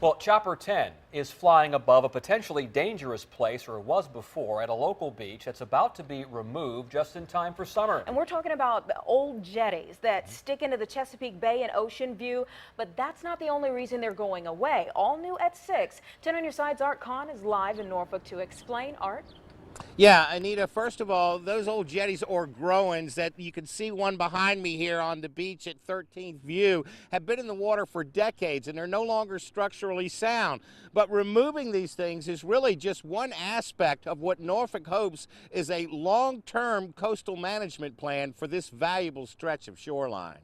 Well, Chopper 10 is flying above a potentially dangerous place, or was before, at a local beach that's about to be removed just in time for summer. And we're talking about the old jetties that stick into the Chesapeake Bay and Oceanview, but that's not the only reason they're going away. All new at 6. 10 on your side's Art Kahn is live in Norfolk to explain. Art? Yeah, Anita, first of all, those old jetties or groins that you can see one behind me here on the beach at 13th View have been in the water for decades and they're no longer structurally sound. But removing these things is really just one aspect of what Norfolk hopes is a long-term coastal management plan for this valuable stretch of shoreline.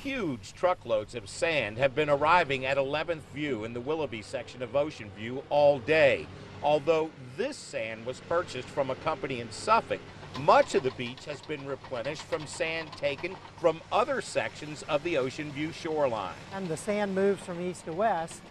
Huge truckloads of sand have been arriving at 11th View in the Willoughby section of Oceanview all day. Although this sand was purchased from a company in Suffolk, much of the beach has been replenished from sand taken from other sections of the Oceanview shoreline. And the sand moves from east to west.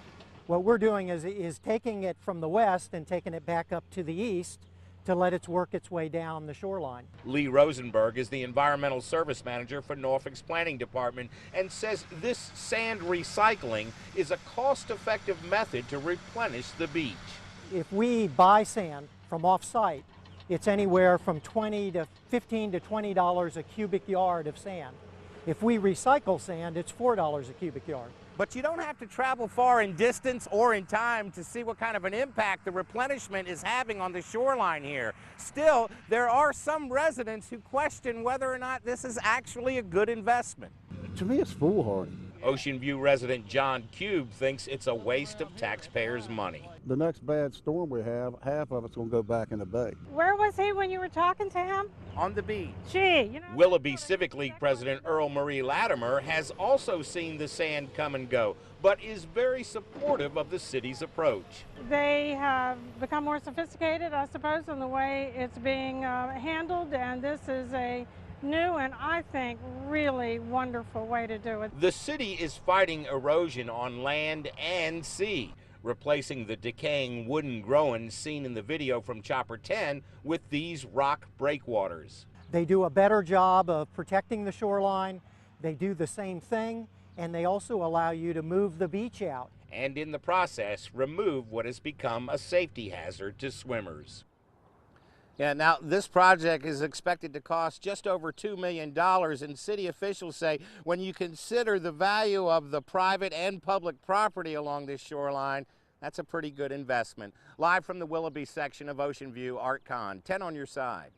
What we're doing is taking it from the west and taking it back up to the east to let it work its way down the shoreline. Lee Rosenberg is the environmental service manager for Norfolk's planning department and says this sand recycling is a cost-effective method to replenish the beach. If we buy sand from off-site, it's anywhere from $15 to $20 a cubic yard of sand. If we recycle sand, it's $4 a cubic yard. But you don't have to travel far in distance or in time to see what kind of an impact the replenishment is having on the shoreline here. Still, there are some residents who question whether or not this is actually a good investment. To me, it's foolhardy. Oceanview resident John Cube thinks it's a waste of taxpayers' money. The next bad storm we have, half of it's going to go back in the bay. Where was he when you were talking to him? On the beach. Gee, you know. Willoughby Civic League President Earl Marie Latimer has also seen the sand come and go, but is very supportive of the city's approach. They have become more sophisticated, I suppose, in the way it's being handled, and this is a new and I think really wonderful way to do it. The city is fighting erosion on land and sea, replacing the decaying wooden groins seen in the video from Chopper 10 with these rock breakwaters. They do a better job of protecting the shoreline. They do the same thing, and they also allow you to move the beach out. And in the process, remove what has become a safety hazard to swimmers. Yeah, now this project is expected to cost just over $2 million, and city officials say when you consider the value of the private and public property along this shoreline, that's a pretty good investment. Live from the Willoughby section of Oceanview, Art Kahn, 10 on your side.